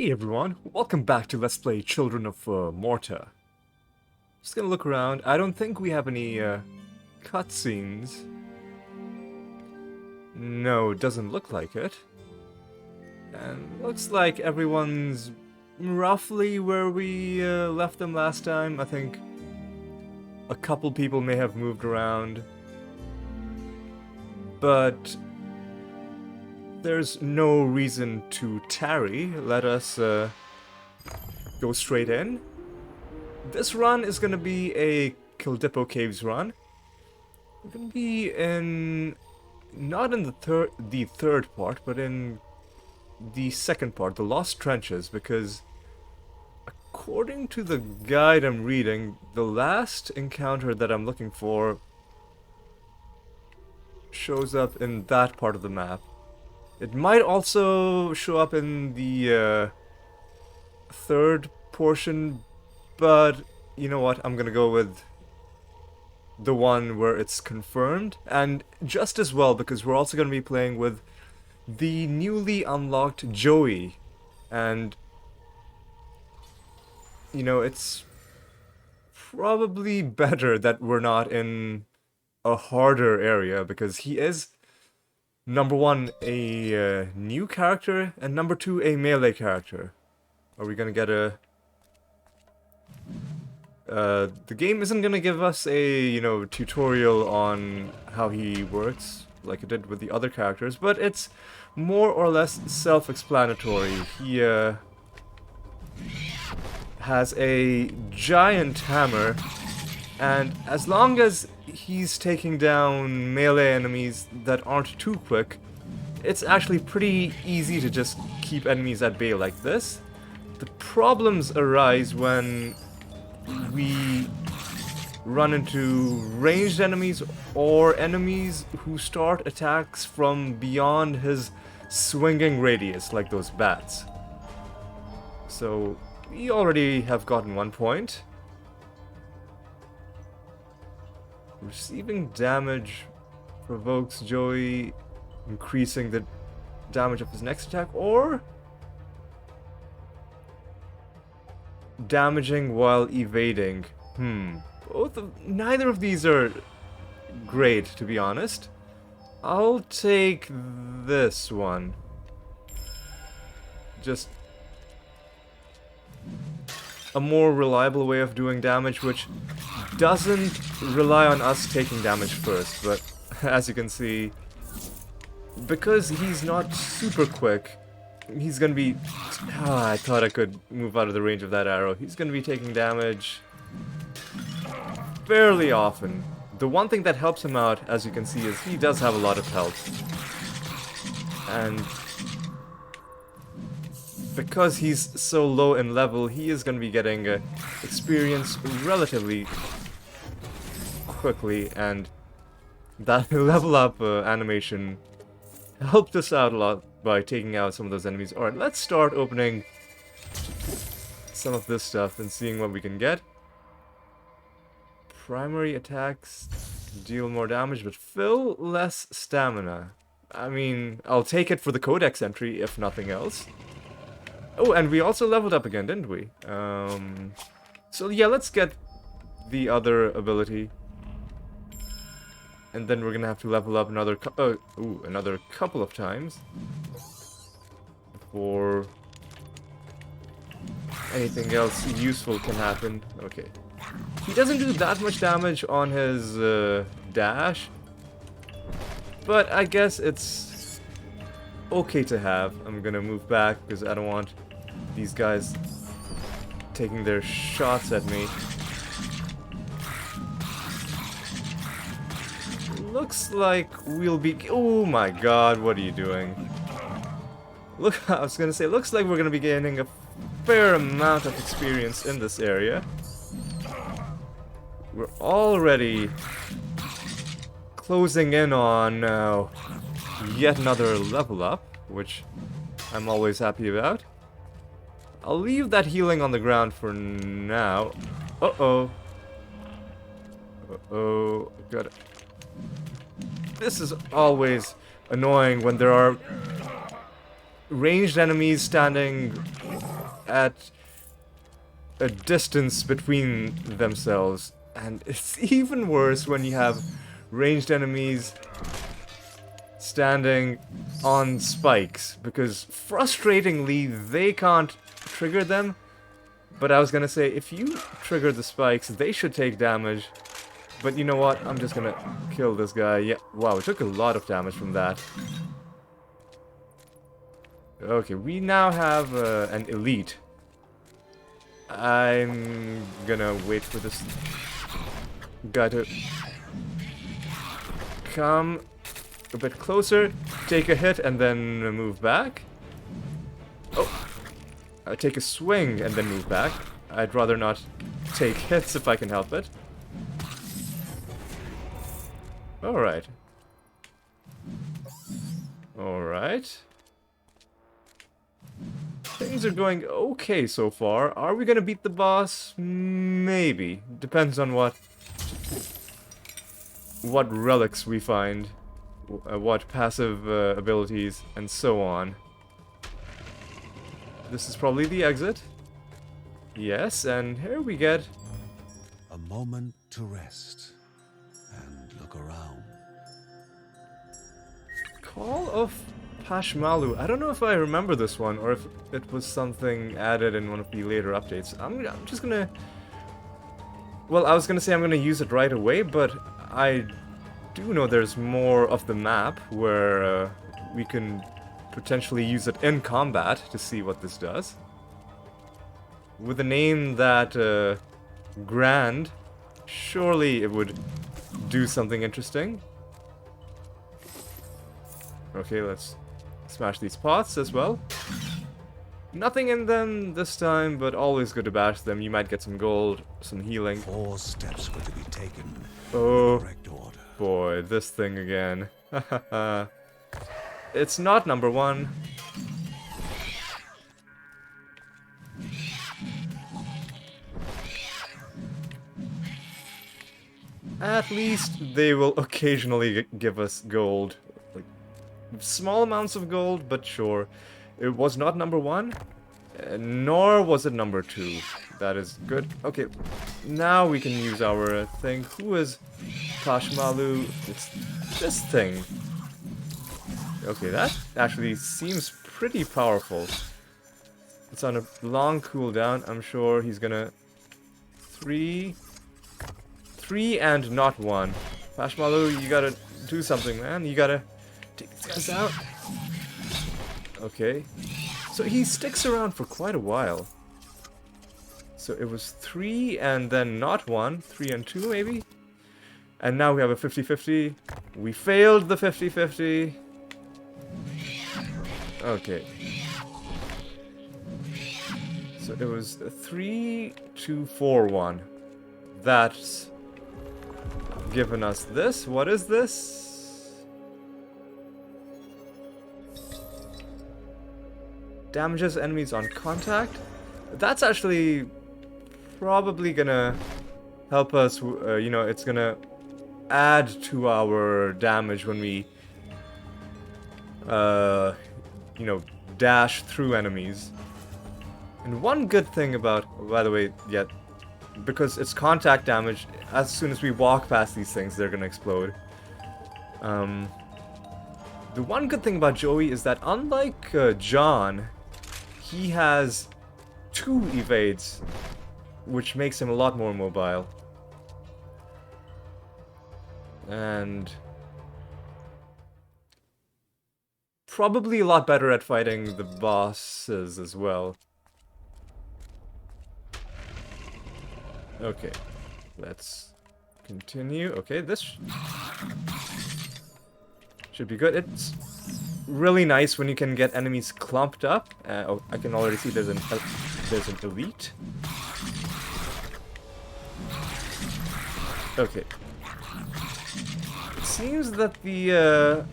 Hey everyone, welcome back to Let's Play Children of Morta. Just gonna look around. I don't think we have any cutscenes. No, it doesn't look like it. And looks like everyone's roughly where we left them last time. I think a couple people may have moved around. But there's no reason to tarry. Let us go straight in. This run is gonna be a Kildippo Caves run. We're gonna be in not in the third part, but in the second part, the Lost Trenches, because according to the guide I'm reading, the last encounter that I'm looking for shows up in that part of the map. It might also show up in the third portion, but you know what, I'm gonna go with the one where it's confirmed, and just as well because we're also gonna be playing with the newly unlocked Joey, and you know, it's probably better that we're not in a harder area because he is number one, a new character, and number two, a melee character. Are we gonna get a... the game isn't gonna give us a, you know, tutorial on how he works, like it did with the other characters, but it's more or less self-explanatory. He, has a giant hammer, and as long as he's taking down melee enemies that aren't too quick, it's actually pretty easy to just keep enemies at bay like this. The problems arise when we run into ranged enemies or enemies who start attacks from beyond his swinging radius, like those bats. So, we already have gotten 1 point. Receiving damage provokes Joey, increasing the damage of his next attack, or damaging while evading. Neither of these are great, to be honest. I'll take this one. Just a more reliable way of doing damage, which doesn't rely on us taking damage first, but as you can see, because he's not super quick, he's gonna be... I thought I could move out of the range of that arrow. He's gonna be taking damage fairly often. The one thing that helps him out, as you can see, is he does have a lot of health. And because he's so low in level, he is gonna be getting experience relatively quickly, and that level up animation helped us out a lot by taking out some of those enemies. Alright, let's start opening some of this stuff and seeing what we can get. Primary attacks deal more damage, but fill less stamina. I mean, I'll take it for the codex entry, if nothing else. Oh, and we also leveled up again, didn't we? So yeah, let's get the other ability. And then we're gonna have to level up another another couple of times before anything else useful can happen. Okay. He doesn't do that much damage on his dash, but I guess it's okay to have. I'm gonna move back because I don't want these guys taking their shots at me. Looks like we'll be... Oh my god, what are you doing? Look, I was gonna say, looks like we're gonna be gaining a fair amount of experience in this area. We're already closing in on yet another level up, which I'm always happy about. I'll leave that healing on the ground for now. Uh-oh. Uh-oh. Got it. This is always annoying when there are ranged enemies standing at a distance between themselves. And it's even worse when you have ranged enemies standing on spikes, because frustratingly they can't trigger them. But I was gonna say, if you trigger the spikes, they should take damage. But you know what? I'm just gonna kill this guy. Yeah, wow, it took a lot of damage from that. Okay, we now have an elite. I'm gonna wait for this guy to come a bit closer, take a hit, and then move back. Oh, take a swing and then move back. I'd rather not take hits if I can help it. Alright. Alright. Things are going okay so far. Are we gonna beat the boss? Maybe. Depends on what relics we find, what passive abilities, and so on. This is probably the exit. Yes, and here we get a moment to rest and look around. Call of Pashmalu. I don't know if I remember this one, or if it was something added in one of the later updates. I'm just gonna... Well, I was gonna say I'm gonna use it right away, but I do know there's more of the map where we can potentially use it in combat to see what this does. With a name that grand, surely it would do something interesting. Okay, let's smash these pots as well. Nothing in them this time, but always good to bash them. You might get some gold, some healing. 4 steps were to be taken in Oh, the correct order. boy, this thing again. It's not number 1. At least they will occasionally give us gold. Like, small amounts of gold, but sure. It was not number 1, nor was it number 2. That is good. Okay, now we can use our thing. Who is Pashmalu? It's this thing. Okay, that actually seems pretty powerful. It's on a long cooldown. I'm sure he's gonna... 3 and not 1. Pashmalu, you gotta do something, man. You gotta take these guys out. Okay. So he sticks around for quite a while. So it was 3 and then not 1. 3 and 2, maybe? And now we have a 50-50. We failed the 50-50. Okay. So it was 3, 2, 4, 1. That's given us this. What is this? Damages enemies on contact. That's actually probably gonna help us. You know, it's gonna add to our damage when we, you know, dash through enemies. And one good thing about, by the way, yeah, because it's contact damage, as soon as we walk past these things, they're gonna explode. The one good thing about Joey is that unlike John, he has 2 evades, which makes him a lot more mobile. And probably a lot better at fighting the bosses as well. Okay, let's continue. Okay, this should be good. It's really nice when you can get enemies clumped up. Oh, I can already see there's an elite. Okay. It seems that the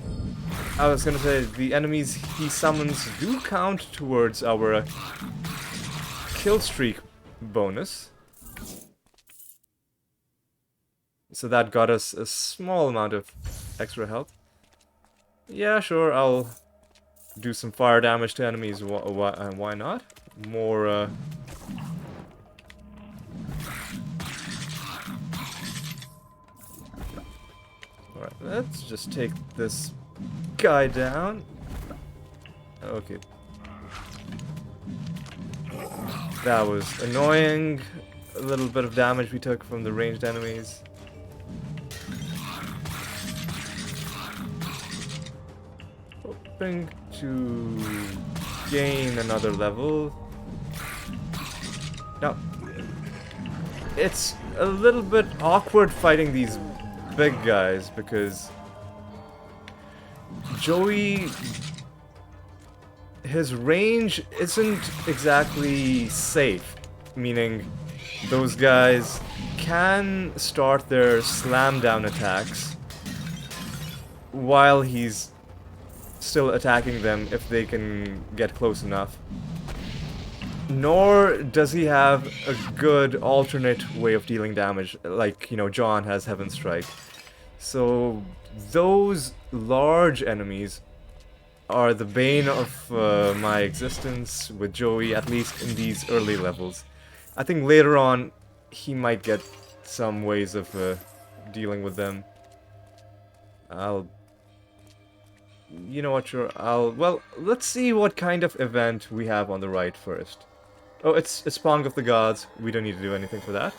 I was gonna say the enemies he summons do count towards our kill streak bonus. So that got us a small amount of extra health. Yeah, sure, I'll do some fire damage to enemies. Why not? more Alright, let's just take this guy down. Okay. That was annoying. A little bit of damage we took from the ranged enemies. Hoping to gain another level. Now, it's a little bit awkward fighting these big guys because Joey, his range isn't exactly safe, meaning those guys can start their slam down attacks while he's still attacking them if they can get close enough. Nor does he have a good alternate way of dealing damage, like, you know, John has Heaven Strike. So those large enemies are the bane of my existence with Joey, at least in these early levels. I think later on he might get some ways of dealing with them. You know what, sure, well, let's see what kind of event we have on the right first. Oh, it's Spong of the Gods. We don't need to do anything for that.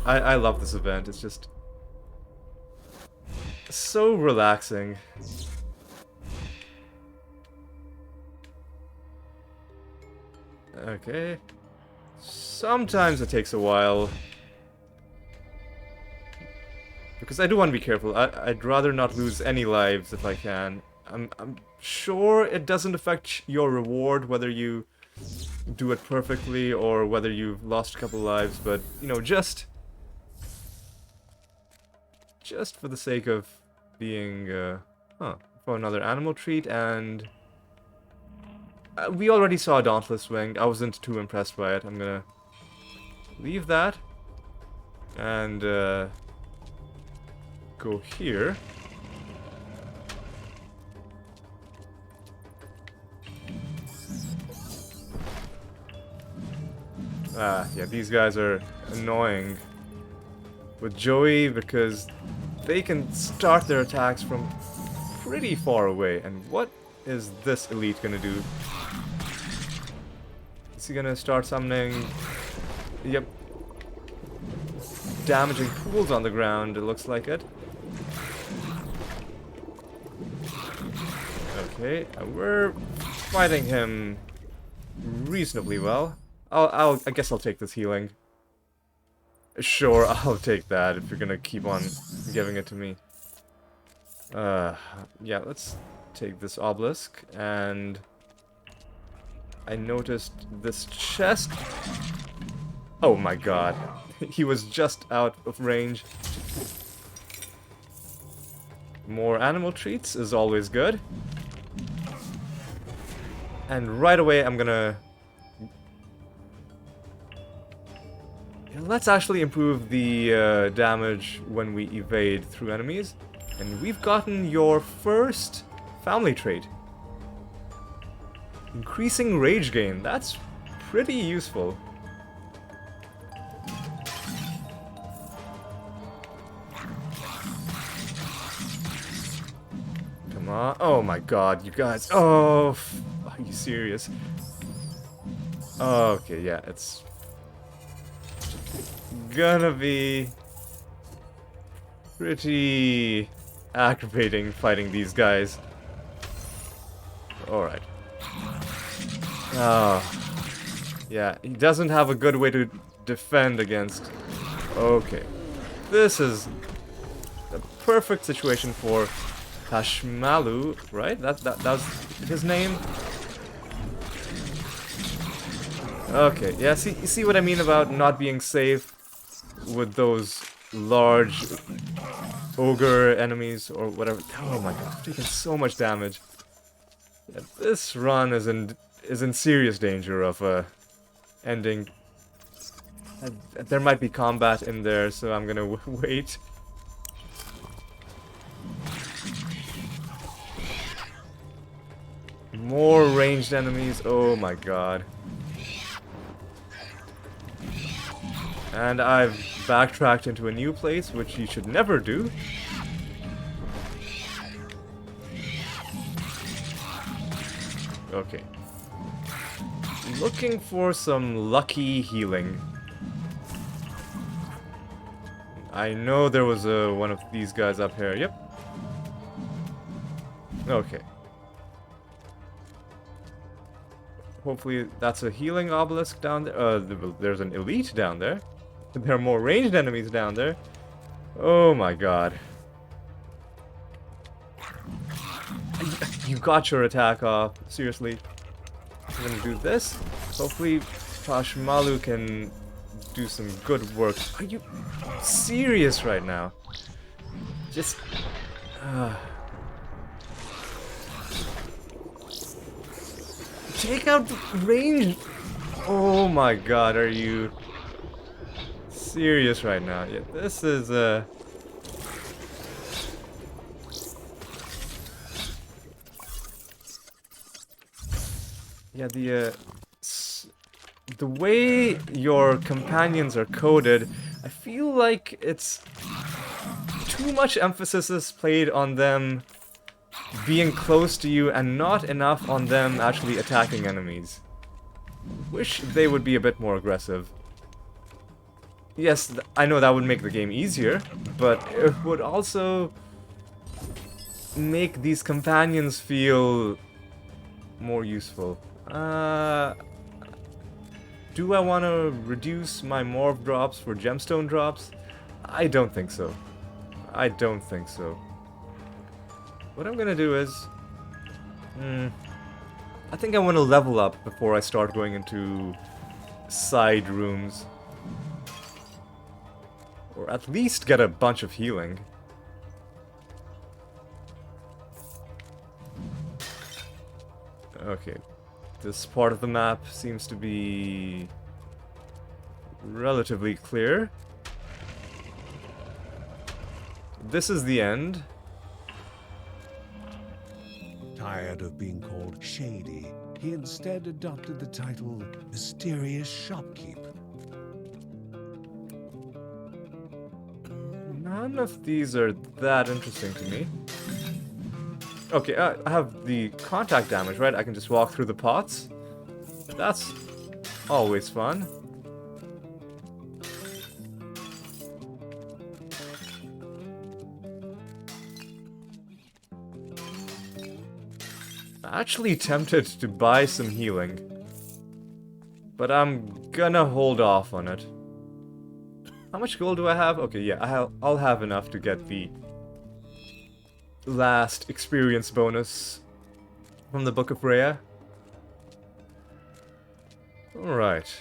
I love this event. It's just so relaxing. Okay. Sometimes it takes a while. Because I do want to be careful. I'd rather not lose any lives if I can. I'm sure it doesn't affect your reward whether you do it perfectly or whether you've lost a couple lives, but, you know, just for the sake of being, for another animal treat, and we already saw Dauntless Swing. I wasn't too impressed by it. I'm gonna leave that and go here. Yeah, these guys are annoying with Joey because they can start their attacks from pretty far away. And what is this elite gonna do? Is he gonna start summoning? Yep. Damaging pools on the ground, it looks like it. Okay, we're fighting him reasonably well. I guess I'll take this healing. Sure, I'll take that if you're gonna keep on giving it to me. Yeah, let's take this obelisk, and I noticed this chest. Oh my god, he was just out of range. More animal treats is always good. And right away I'm gonna... Let's actually improve the damage when we evade through enemies. And we've gotten your first family trait. Increasing rage gain. That's pretty useful. Come on. Oh my god, you guys. Oh, are you serious? Okay, yeah, it's gonna be pretty aggravating fighting these guys. Alright. Oh. Yeah, he doesn't have a good way to defend against. Okay. This is the perfect situation for Hashmalu, right? That was his name? Okay, yeah, see what I mean about not being safe with those large ogre enemies or whatever. Oh my god, taking so much damage. Yeah, this run is in serious danger of ending. There might be combat in there, so I'm gonna wait. More ranged enemies. Oh my god. And I've backtracked into a new place, which you should never do. Okay. Looking for some lucky healing. I know there was one of these guys up here. Yep. Okay. Hopefully that's a healing obelisk down there. There's an elite down there. There are more ranged enemies down there. Oh my god. You got your attack off. Seriously. I'm gonna do this. Hopefully Pashmalu can do some good work. Are you serious right now? Just... take out the range! Oh my god, are you serious right now? Yeah, this is yeah, the way your companions are coded, I feel like it's too much emphasis is played on them being close to you and not enough on them actually attacking enemies. Wish they would be a bit more aggressive. Yes, I know that would make the game easier, but it would also make these companions feel more useful. Do I want to reduce my morph drops for gemstone drops? I don't think so. I don't think so. What I'm gonna do is... I think I want to level up before I start going into side rooms. Or at least get a bunch of healing. Okay. This part of the map seems to be relatively clear. This is the end. Tired of being called shady, he instead adopted the title Mysterious Shopkeep. None of these are that interesting to me. Okay, I have the contact damage, right? I can just walk through the pots. That's always fun. Actually tempted to buy some healing, but I'm gonna hold off on it. How much gold do I have? Okay, yeah, I'll have enough to get the last experience bonus from the Book of Rhea. Alright.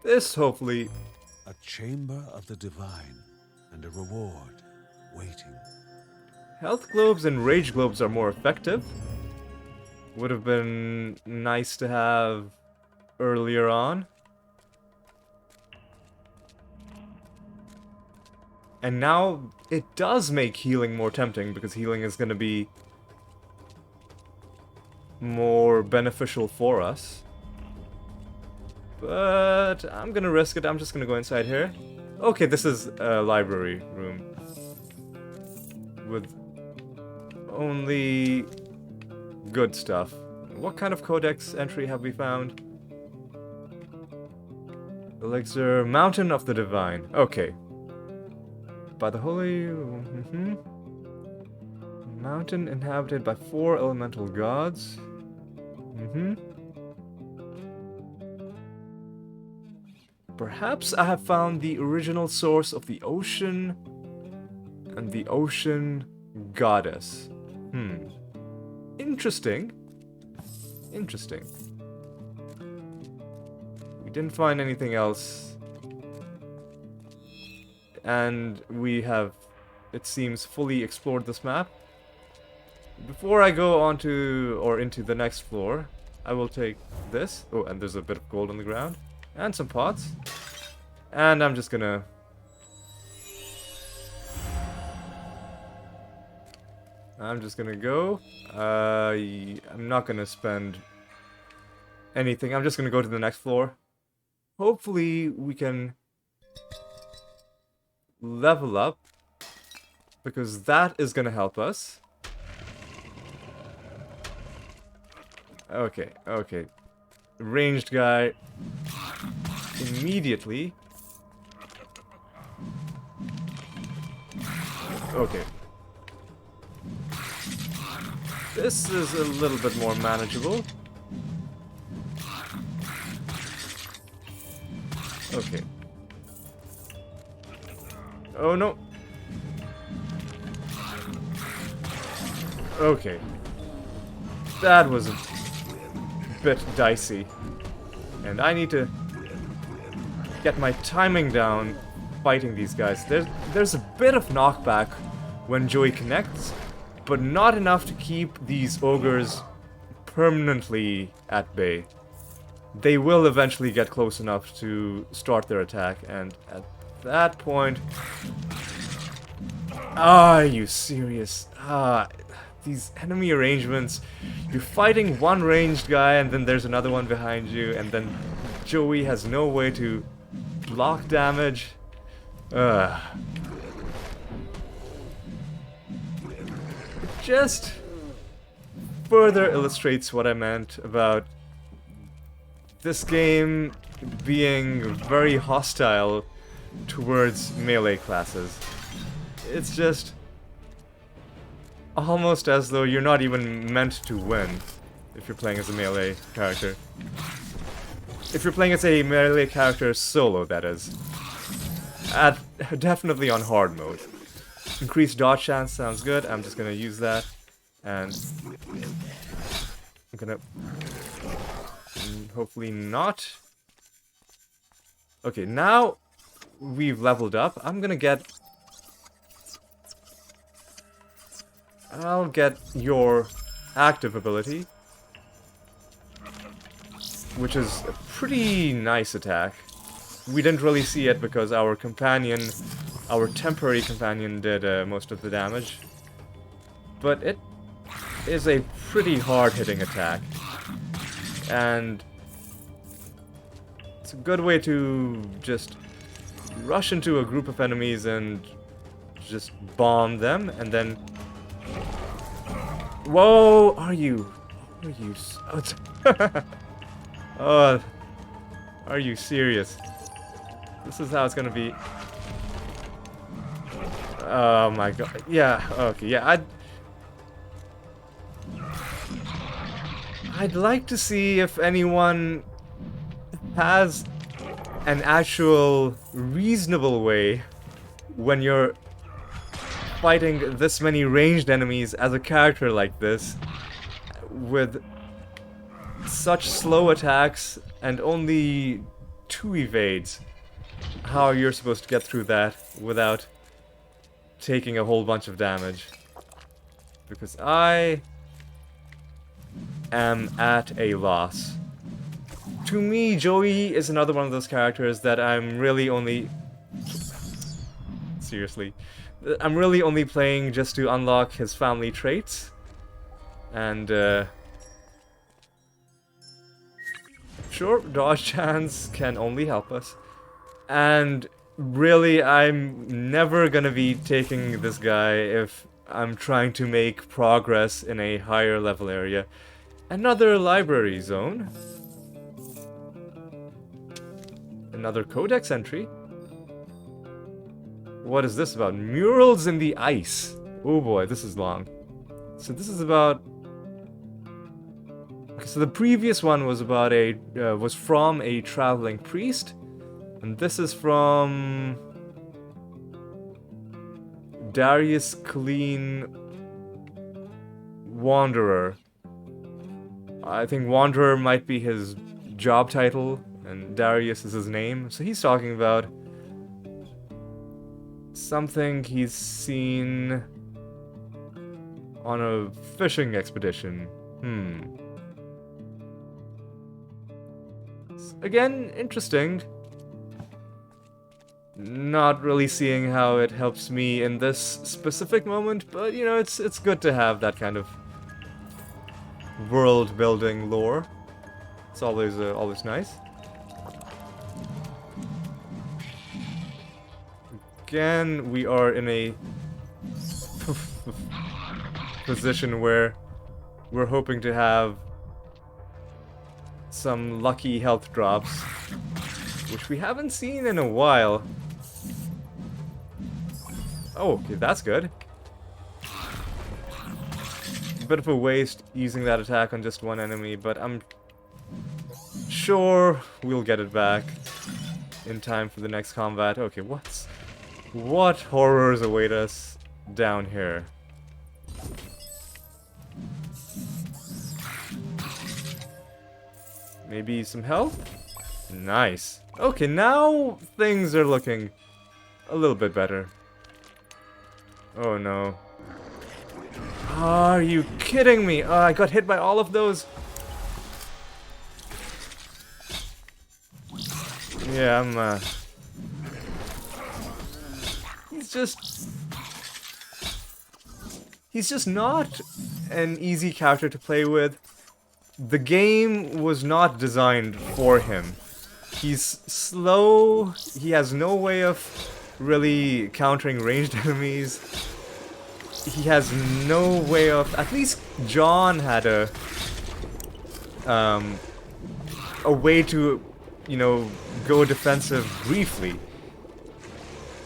This, hopefully... A chamber of the divine, and a reward waiting. Health globes and rage globes are more effective. Would have been nice to have earlier on. And now it does make healing more tempting, because healing is going to be more beneficial for us. But I'm going to risk it. I'm just going to go inside here. Okay, this is a library room. With only good stuff. What kind of codex entry have we found? Elixir, Mountain of the Divine. Okay. By the holy... Mountain inhabited by 4 elemental gods. Perhaps I have found the original source of the ocean and the ocean goddess. Interesting. Interesting. We didn't find anything else. And we have, it seems, fully explored this map. Before I go on to, or into the next floor, I will take this. Oh, and there's a bit of gold on the ground. And some pots. And I'm just gonna... I'm just gonna go. I'm not gonna spend anything. I'm just gonna go to the next floor. Hopefully we can level up, because that is gonna help us. Okay, okay. Ranged guy immediately. Okay. This is a little bit more manageable. Okay. Oh no. Okay. That was a bit dicey. And I need to get my timing down fighting these guys. There's a bit of knockback when Joey connects, but not enough to keep these ogres permanently at bay. They will eventually get close enough to start their attack, and at that point... Are you serious? These enemy arrangements. You're fighting one ranged guy, and then there's another one behind you, and then Joey has no way to block damage. It just further illustrates what I meant about this game being very hostile towards melee classes. It's just almost as though you're not even meant to win if you're playing as a melee character. If you're playing as a melee character solo, that is. Definitely on hard mode. Increased dodge chance sounds good. I'm just gonna use that. And I'm gonna... hopefully not. Okay, now we've leveled up. I'll get your active ability, which is a pretty nice attack. We didn't really see it because our temporary companion did most of the damage. But it is a pretty hard-hitting attack. And it's a good way to just rush into a group of enemies and just bomb them, and then... Whoa! Are you... Oh, are you serious? This is how it's gonna be. Oh my god. Yeah, okay, yeah, I'd like to see if anyone has an actual reasonable way when you're fighting this many ranged enemies as a character like this with such slow attacks and only 2 evades. How you're supposed to get through that without taking a whole bunch of damage. Because I am at a loss. To me, Joey is another one of those characters that I'm really only... Seriously. I'm really only playing just to unlock his family traits. And, sure, dodge chance can only help us. And really, I'm never gonna be taking this guy if I'm trying to make progress in a higher level area. Another library zone. Another codex entry. What is this about? Murals in the ice. Oh boy, this is long. So this is about... Okay, so the previous one was about was from a traveling priest. And this is from... Darius Clean Wanderer. I think Wanderer might be his job title, and Darius is his name. So he's talking about something he's seen on a fishing expedition. Again, interesting. Not really seeing how it helps me in this specific moment, but you know, it's good to have that kind of world-building lore. It's always nice. Again, we are in a position where we're hoping to have some lucky health drops, which we haven't seen in a while. Oh, okay, that's good. Bit of a waste using that attack on just one enemy, but I'm sure we'll get it back in time for the next combat. Okay, what horrors await us down here? Maybe some health? Nice. Okay, now things are looking a little bit better. Oh no. Are you kidding me? I got hit by all of those. Yeah, I'm He's just not an easy character to play with. The game was not designed for him. He's slow, he has no way of really countering ranged enemies. He has no way of... At least John had a way to, you know, go defensive briefly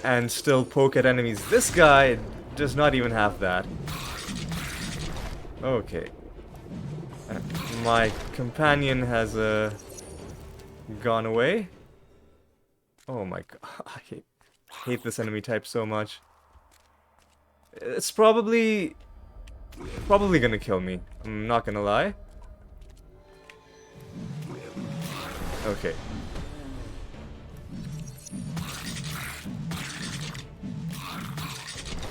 and still poke at enemies. This guy does not even have that. Okay. My companion has gone away. Oh my god, I hate this enemy type so much. It's probably gonna kill me. I'm not gonna lie. Okay.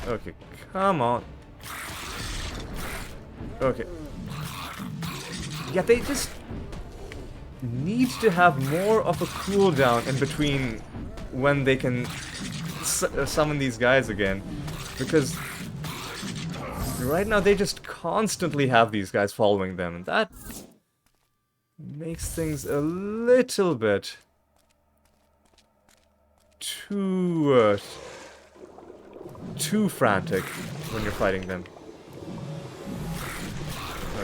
Okay, come on. Okay. Yeah, they just need to have more of a cooldown in between when they can summon these guys again. Because right now they just constantly have these guys following them, and that makes things a little bit too frantic when you're fighting them.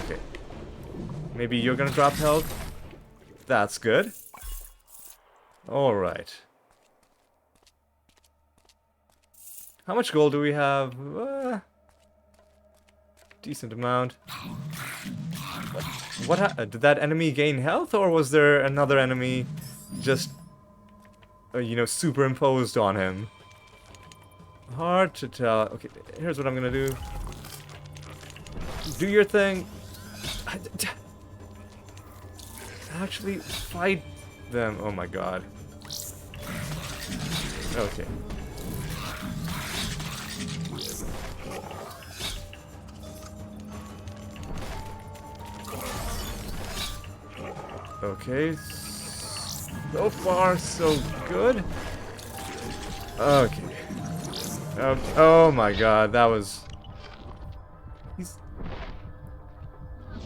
Okay. Maybe you're gonna drop health? That's good. Alright. How much gold do we have? Decent amount. What did that enemy gain health, or was there another enemy just, you know, superimposed on him? Hard to tell. Okay, here's what I'm gonna do. Do your thing. Actually fight them. Oh my god. Okay. Okay. So far, so good. Okay. Oh my god, that was...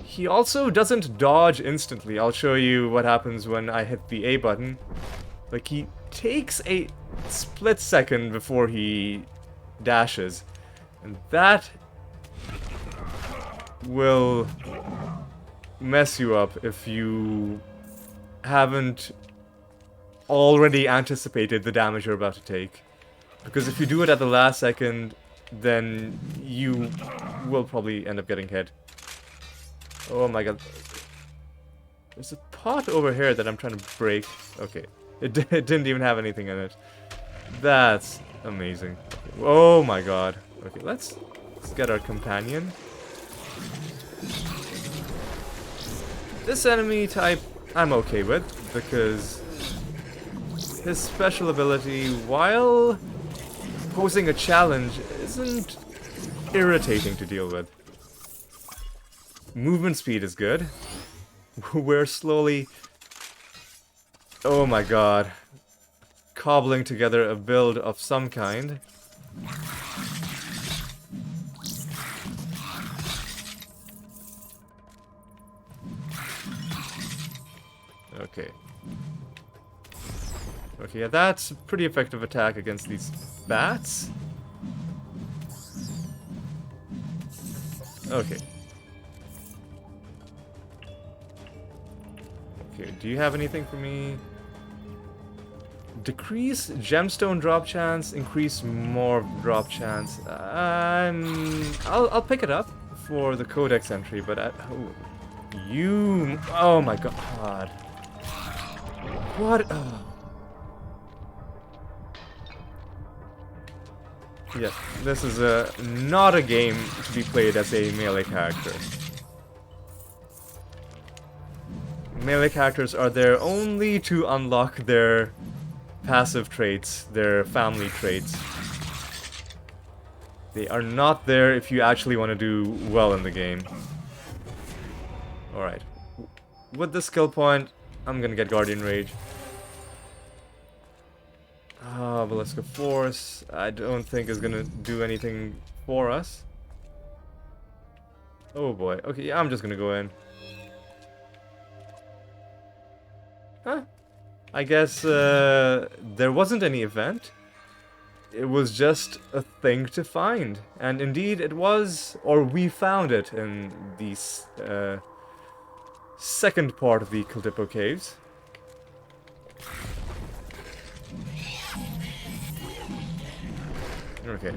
He also doesn't dodge instantly. I'll show you what happens when I hit the A button. Like, he takes a split second before he dashes. And that will mess you up if you haven't already anticipated the damage you're about to take. Because if you do it at the last second, then you will probably end up getting hit. Oh my god. There's a pot over here that I'm trying to break. Okay. It didn't even have anything in it. That's amazing. Oh my god. Okay, let's get our companion. This enemy type I'm okay with, because his special ability, while posing a challenge, isn't irritating to deal with. Movement speed is good. We're slowly... Oh my god. cobbling together a build of some kind. Okay. Okay, yeah, that's a pretty effective attack against these bats. Okay. Okay, do you have anything for me? Decrease gemstone drop chance, increase more drop chance. I'll pick it up for the codex entry, but oh my god. What? Yes, this is not a game to be played as a melee character. Melee characters are there only to unlock their passive traits, their family traits. They are not there if you actually want to do well in the game. Alright. With the skill point, I'm gonna get Guardian Rage. Obelisk of Force, I don't think is gonna do anything for us. Oh boy. Okay, yeah, I'm just gonna go in. Huh? I guess there wasn't any event. It was just a thing to find. And indeed it was, or we found it in the second part of the Kildipo Caves. Okay.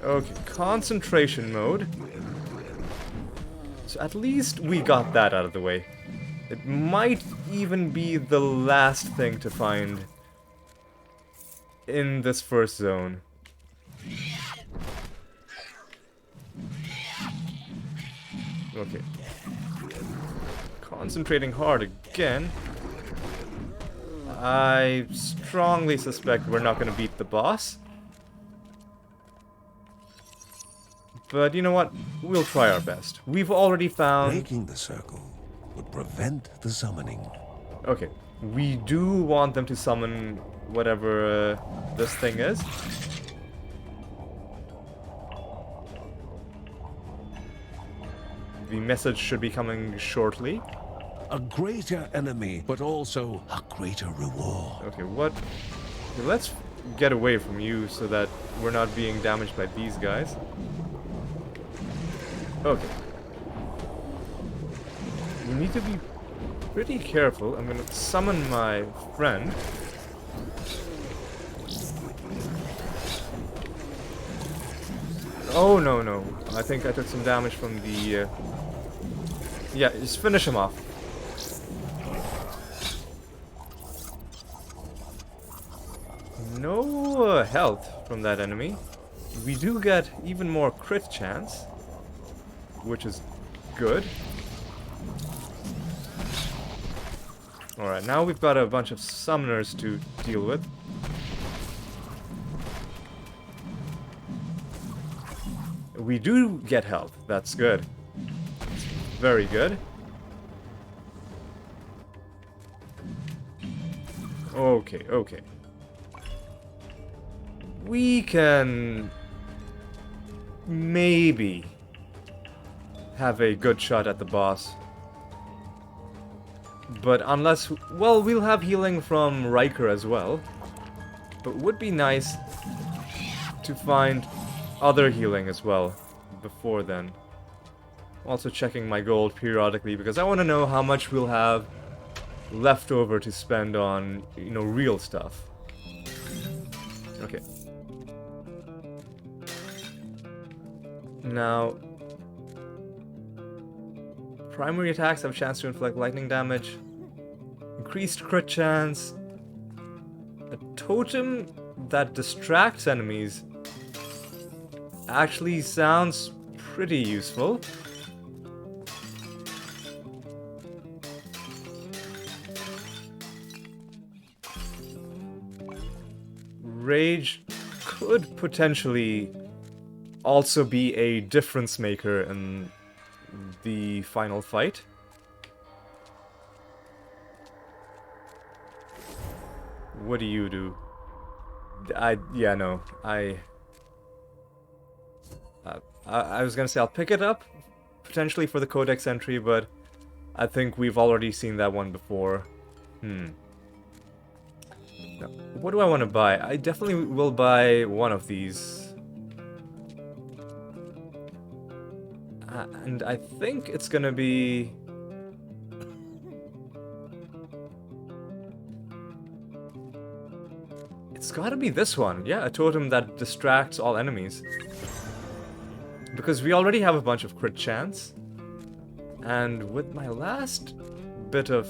Okay, concentration mode. So at least we got that out of the way. It might even be the last thing to find in this first zone. Okay. Concentrating hard again. I strongly suspect we're not going to beat the boss. But you know what? We'll try our best. We've already found... Breaking the circle would prevent the summoning. Okay. We do want them to summon whatever this thing is. The message should be coming shortly. A greater enemy, but also a greater reward. Okay, what? Okay, let's get away from you so that we're not being damaged by these guys. Okay. We need to be pretty careful. I'm gonna summon my friend. Oh, no, no. I think I took some damage from the... Yeah, just finish him off. No health from that enemy. We do get even more crit chance, which is good. Alright, now we've got a bunch of summoners to deal with. We do get health. That's good. Very good. Okay, okay. We can maybe have a good shot at the boss. But unless... Well, we'll have healing from Riker as well. But it would be nice to find other healing as well before then. Also checking my gold periodically because I want to know how much we'll have left over to spend on, you know, real stuff. Okay. Now, primary attacks have a chance to inflict lightning damage, increased crit chance, a totem that distracts enemies actually sounds pretty useful. Rage could potentially also be a difference maker in the final fight. what do you do? Yeah, no. I was gonna say I'll pick it up, potentially for the codex entry, but I think we've already seen that one before. Now, what do I want to buy? I definitely will buy one of these. And I think it's gonna be... It's gotta be this one. Yeah, a totem that distracts all enemies. Because we already have a bunch of crit chance. And with my last bit of...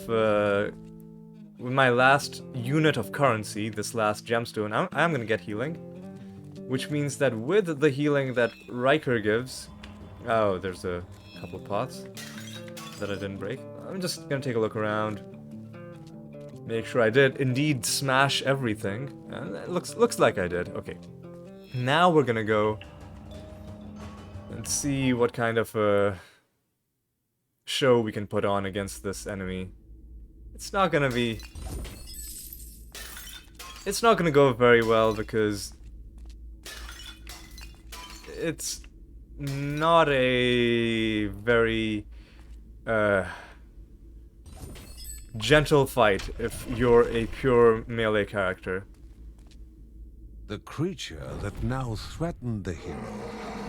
with my last unit of currency, this last gemstone, I'm gonna get healing. Which means that with the healing that Riker gives... Oh, there's a couple of pots that I didn't break. I'm just gonna take a look around. Make sure I did indeed smash everything. And it looks like I did. Okay. Now we're gonna go and see what kind of a show we can put on against this enemy. It's not gonna be... It's not gonna go very well because... It's not a very... gentle fight if you're a pure melee character. The creature that now threatened the hero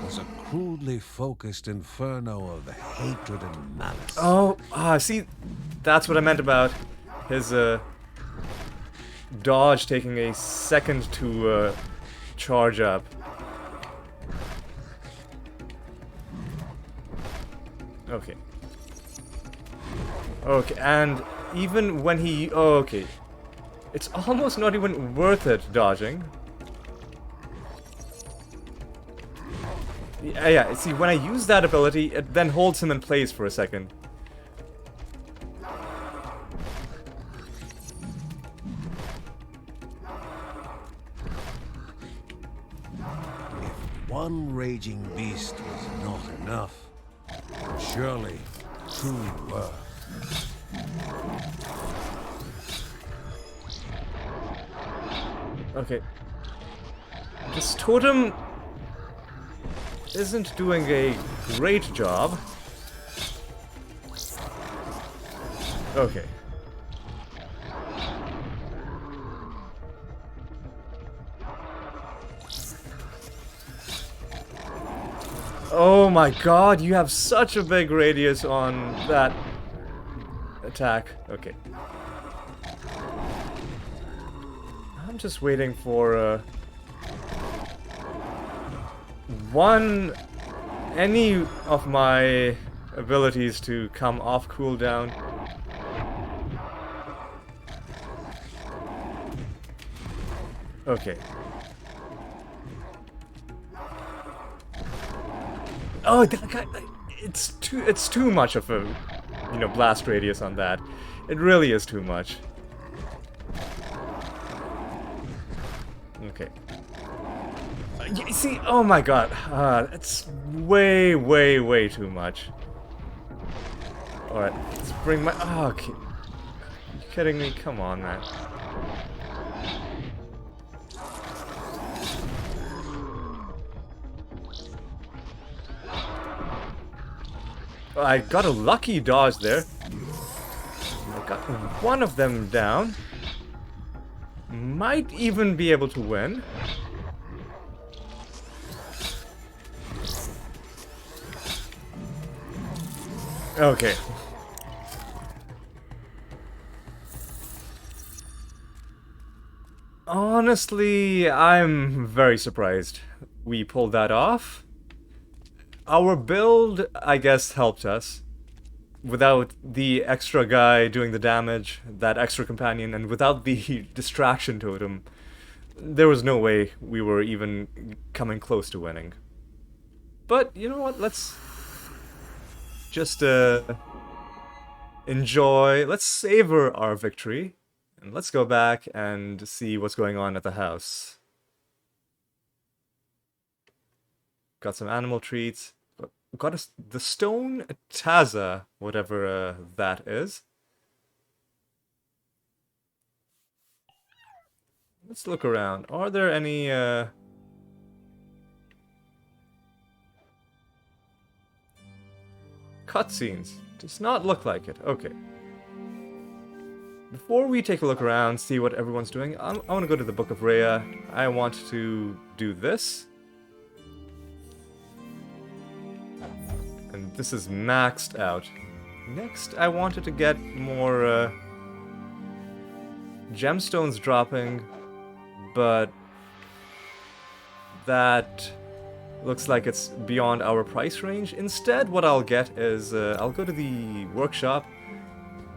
was a crudely focused inferno of hatred and malice. Oh, see, that's what I meant about his dodge taking a second to charge up. Okay. Okay, and even when he... Oh, okay. It's almost not even worth it dodging. Yeah, see, when I use that ability, it then holds him in place for a second. If one raging beast was not enough, surely two were. Okay. This totem isn't doing a great job. Okay. Oh my god, you have such a big radius on that attack. Okay. I'm just waiting for any of my abilities to come off cooldown. Okay. Oh, that guy, it's too much of a, blast radius on that. It really is too much. Okay. You see, oh my god, that's way, way, way too much. Alright, let's bring my... Oh, okay. You kidding me? Come on, man. I got a lucky dodge there. I got one of them down. Might even be able to win. Okay. Honestly, I'm very surprised we pulled that off. Our build, I guess, helped us. Without the extra guy doing the damage, that extra companion, and without the distraction totem, there was no way we were even coming close to winning. But, you know what, let's just enjoy, let's savor our victory, and let's go back and see what's going on at the house. Got some animal treats. Got the stone Taza, whatever that is. let's look around. Are there any cutscenes? Does not look like it. Okay. Before we take a look around, see what everyone's doing, I want to go to the Book of Rhea. I want to do this. And this is maxed out. Next, I wanted to get more gemstones dropping, but that looks like it's beyond our price range. Instead, what I'll get is, I'll go to the workshop.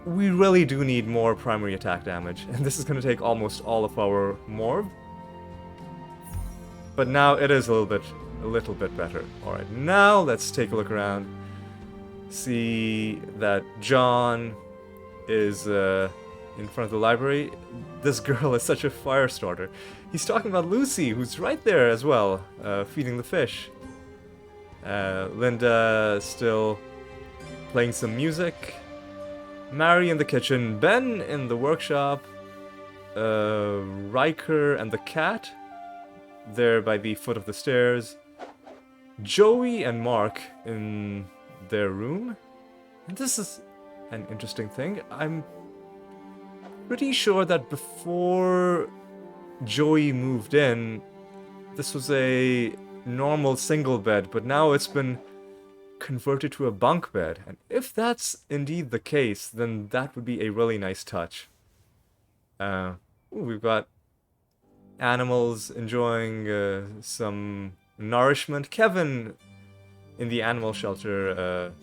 We really do need more primary attack damage, and this is going to take almost all of our morph. But now it is a little bit better. Alright, now let's take a look around. See that John is in front of the library. This girl is such a fire starter. He's talking about Lucy, who's right there as well, feeding the fish. Linda still playing some music. Mary in the kitchen, Ben in the workshop, Riker and the cat there by the foot of the stairs, Joey and Mark in their room. And this is an interesting thing. I'm pretty sure that before Joey moved in, this was a normal single bed, but now it's been converted to a bunk bed. And if that's indeed the case, then that would be a really nice touch. We've got animals enjoying some nourishment. Kevin in the animal shelter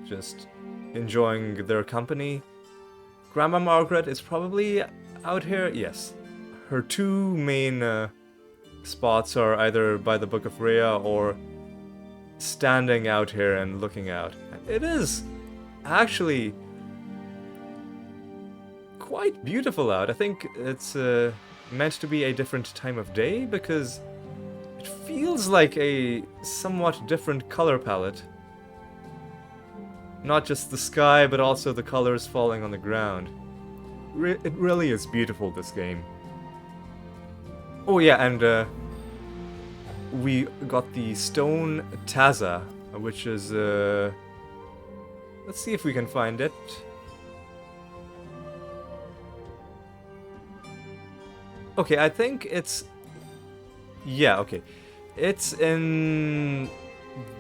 just enjoying their company. Grandma Margaret is probably out here. Yes. Her two main spots are either by the Book of Rhea or standing out here and looking out. It is actually quite beautiful out. I think it's meant to be a different time of day because it feels like a somewhat different color palette. Not just the sky, but also the colors falling on the ground. It really is beautiful, this game. Oh yeah, and we got the stone Taza, which is, let's see if we can find it. Okay, I think it's, yeah, okay. It's in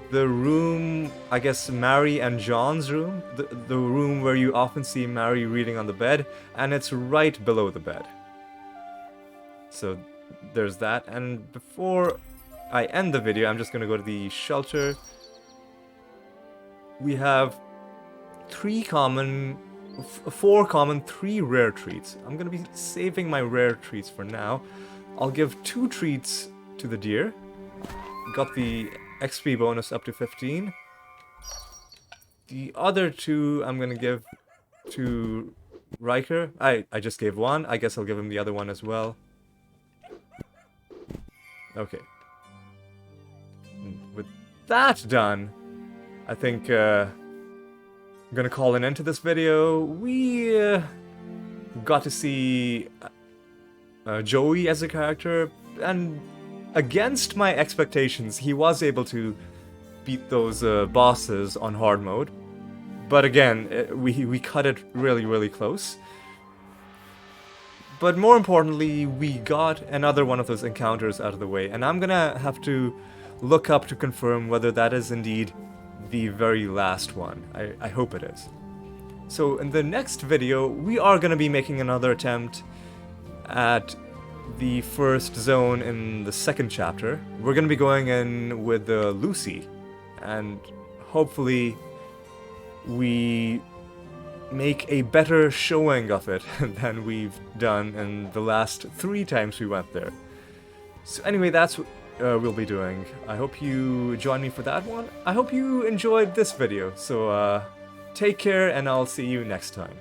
the room, I guess Mary and John's room, the room where you often see Mary reading on the bed, and it's right below the bed. So there's that, and before I end the video, I'm just going to go to the shelter. We have 4 common, 3 rare treats. I'm going to be saving my rare treats for now. I'll give 2 treats to the deer. Got the XP bonus up to 15. The other 2 I'm going to give to Riker. I just gave 1. I guess I'll give him the other one as well. Okay. With that done, I think I'm gonna call an end to this video. We got to see Joey as a character, and against my expectations, he was able to beat those bosses on hard mode. But again, we cut it really close. But more importantly, we got another one of those encounters out of the way, and I'm gonna have to look up to confirm whether that is indeed the very last one. I hope it is. So in the next video, we are going to be making another attempt at the first zone in the second chapter. We're going to be going in with Lucy, and hopefully we make a better showing of it than we've done in the last 3 times we went there. So anyway, that's what we'll be doing. I hope you join me for that one. I hope you enjoyed this video, so take care and I'll see you next time.